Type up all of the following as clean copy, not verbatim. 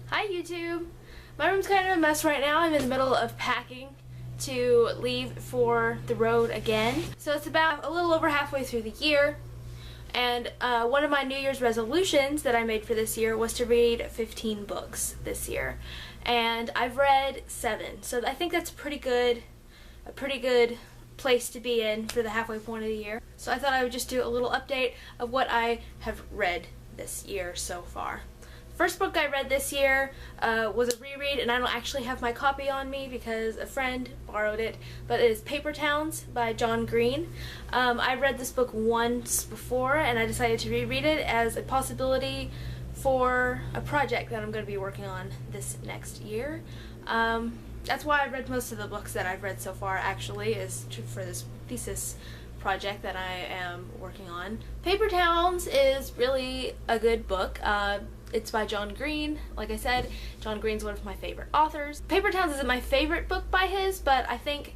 Hi YouTube! My room's kind of a mess right now. I'm in the middle of packing to leave for the road again. So it's about a little over halfway through the year, and one of my New Year's resolutions that I made for this year was to read 15 books this year. And I've read 7, so I think that's a pretty good place to be in for the halfway point of the year. So I thought I would just do a little update of what I have read this year so far. First book I read this year was a reread, and I don't actually have my copy on me because a friend borrowed it, but it is Paper Towns by John Green. I read this book once before, and I decided to reread it as a possibility for a project that I'm going to be working on this next year. That's why I've read most of the books that I've read so far, actually, is for this thesis project that I am working on. Paper Towns is really a good book. It's by John Green. Like I said, John Green's one of my favorite authors. Paper Towns isn't my favorite book by his, but I think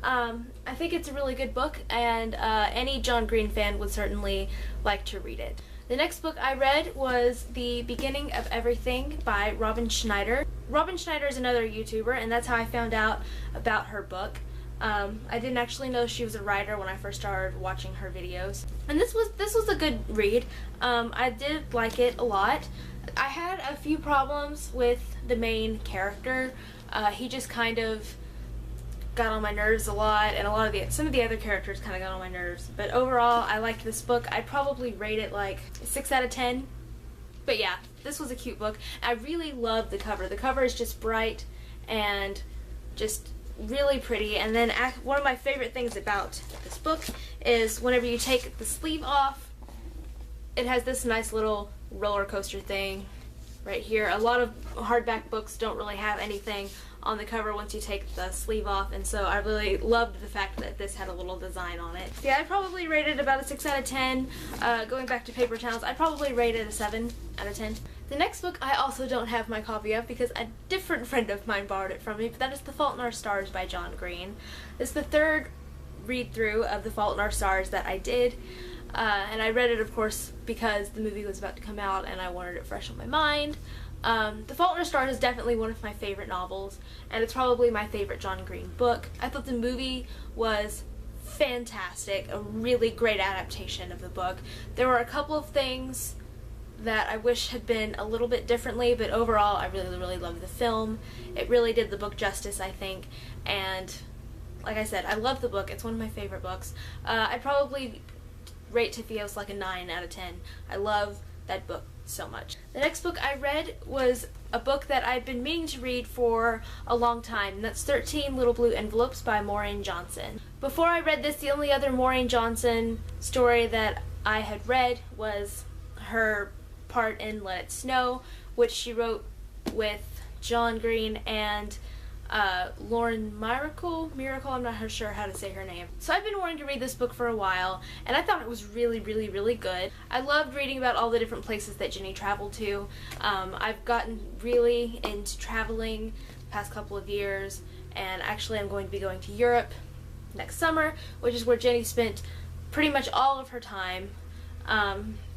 it's a really good book, and any John Green fan would certainly like to read it. The next book I read was The Beginning of Everything by Robin Schneider. Robin Schneider is another YouTuber, and that's how I found out about her book. I didn't actually know she was a writer when I first started watching her videos. And this was a good read. I did like it a lot. I had a few problems with the main character. He just kind of got on my nerves a lot, and some of the other characters kind of got on my nerves. But overall, I liked this book. I'd probably rate it like 6 out of 10. But yeah, this was a cute book. I really love the cover. The cover is just bright and just really pretty. And then one of my favorite things about this book is whenever you take the sleeve off, it has this nice little roller coaster thing right here. A lot of hardback books don't really have anything on the cover once you take the sleeve off, and so I really loved the fact that this had a little design on it. Yeah, I probably rated about a 6 out of 10. Going back to Paper Towns, I probably rated a 7 out of 10. The next book I also don't have my copy of because a different friend of mine borrowed it from me, but that is The Fault in Our Stars by John Green. This is the third read-through of The Fault in Our Stars that I did, and I read it, of course, because the movie was about to come out and I wanted it fresh on my mind. The Fault in Our Stars is definitely one of my favorite novels, and it's probably my favorite John Green book. I thought the movie was fantastic, a really great adaptation of the book. There were a couple of things that I wish had been a little bit differently, but overall I really loved the film. It really did the book justice, I think, and like I said, I love the book. It's one of my favorite books. I'd probably rate Tifios like a 9 out of 10. I love that book so much. The next book I read was a book that I've been meaning to read for a long time, and that's 13 Little Blue Envelopes by Maureen Johnson. Before I read this, the only other Maureen Johnson story that I had read was her part in Let It Snow, which she wrote with John Green and Lauren Miracle, I'm not sure how to say her name. So I've been wanting to read this book for a while, and I thought it was really good. I loved reading about all the different places that Jenny traveled to. I've gotten really into traveling the past couple of years, and actually I'm going to be going to Europe next summer, which is where Jenny spent pretty much all of her time.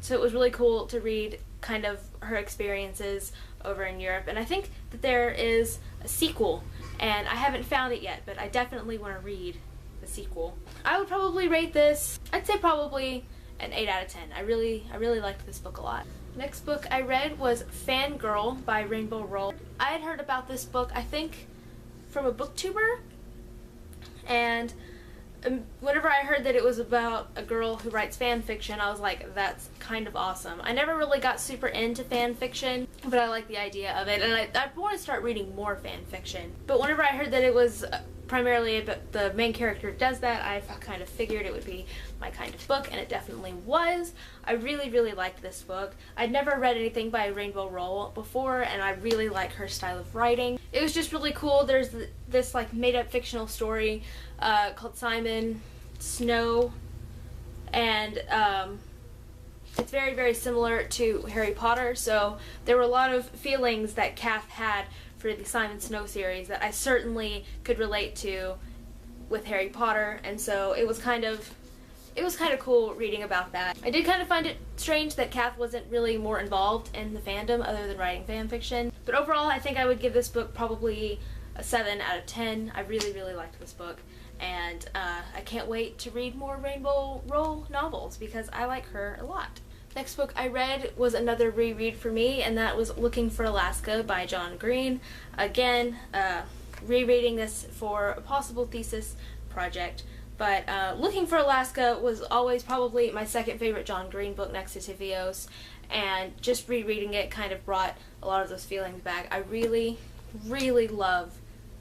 So it was really cool to read kind of her experiences over in Europe, and I think that there is a sequel, and I haven't found it yet, but I definitely want to read the sequel. I would probably rate this, I'd say probably an 8 out of 10. I really liked this book a lot. Next book I read was Fangirl by Rainbow Roll. I had heard about this book, I think, from a booktuber, and whenever I heard that it was about a girl who writes fan fiction, I was like, that's kind of awesome. I never really got super into fan fiction, but I like the idea of it, and I want to start reading more fan fiction. But whenever I heard that it was primarily about the main character does that, I kind of figured it would be my kind of book, and it definitely was. I really liked this book. I'd never read anything by Rainbow Roll before, and I really like her style of writing. It was just really cool. There's this like made-up fictional story called Simon Snow, and it's very similar to Harry Potter, so there were a lot of feelings that Kath had for the Simon Snow series that I certainly could relate to with Harry Potter, and so it was kind of it was kind of cool reading about that. I did kind of find it strange that Kath wasn't really more involved in the fandom other than writing fan fiction. But overall, I think I would give this book probably a 7 out of 10. I really, really liked this book. And I can't wait to read more Rainbow Rowell novels because I like her a lot. Next book I read was another reread for me, and that was Looking for Alaska by John Green. Again, rereading this for a possible thesis project. But Looking for Alaska was always probably my second favorite John Green book next to Tivios, and just rereading it kind of brought a lot of those feelings back. I really, really love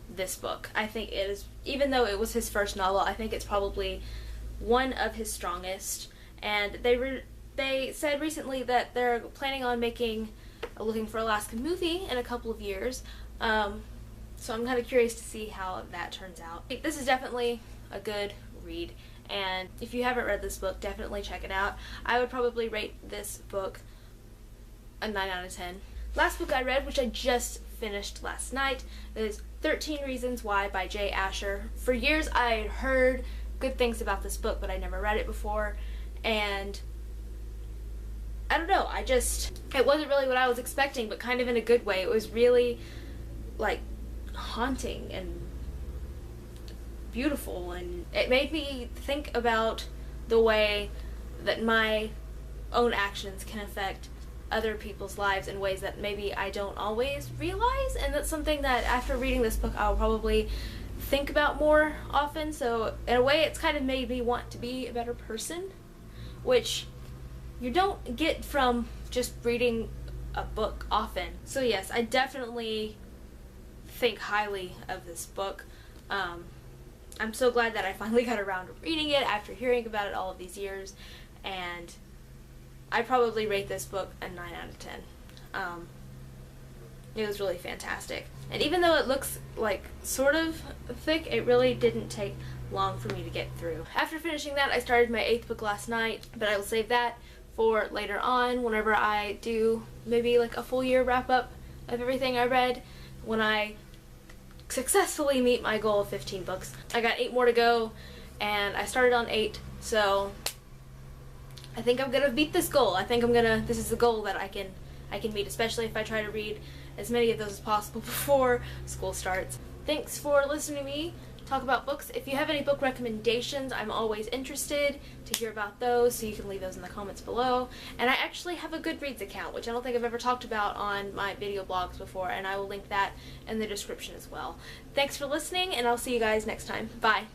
this book. I think it is, even though it was his first novel, I think it's probably one of his strongest. And they said recently that they're planning on making a Looking for Alaska movie in a couple of years. So I'm kind of curious to see how that turns out. This is definitely a good read, and if you haven't read this book, definitely check it out. I would probably rate this book a 9 out of 10. Last book I read, which I just finished last night, is 13 Reasons Why by Jay Asher. For years I had heard good things about this book, but I never read it before, and I don't know, it wasn't really what I was expecting, but kind of in a good way. It was really, like, haunting and beautiful, and it made me think about the way that my own actions can affect other people's lives in ways that maybe I don't always realize, and that's something that after reading this book I'll probably think about more often. So in a way it's kind of made me want to be a better person, which you don't get from just reading a book often. So yes, I definitely think highly of this book. I'm so glad that I finally got around to reading it after hearing about it all of these years, and I'd probably rate this book a 9 out of 10. It was really fantastic. And even though it looks like sort of thick, it really didn't take long for me to get through. After finishing that, I started my 8th book last night, but I will save that for later on whenever I do maybe like a full year wrap up of everything I read, when I successfully meet my goal of 15 books. I got 8 more to go, and I started on 8, so I think I'm gonna beat this goal. I think this is the goal that I can meet, especially if I try to read as many of those as possible before school starts. Thanks for listening to me talk about books. If you have any book recommendations, I'm always interested to hear about those, so you can leave those in the comments below. And I actually have a Goodreads account, which I don't think I've ever talked about on my video blogs before, and I will link that in the description as well. Thanks for listening, and I'll see you guys next time. Bye!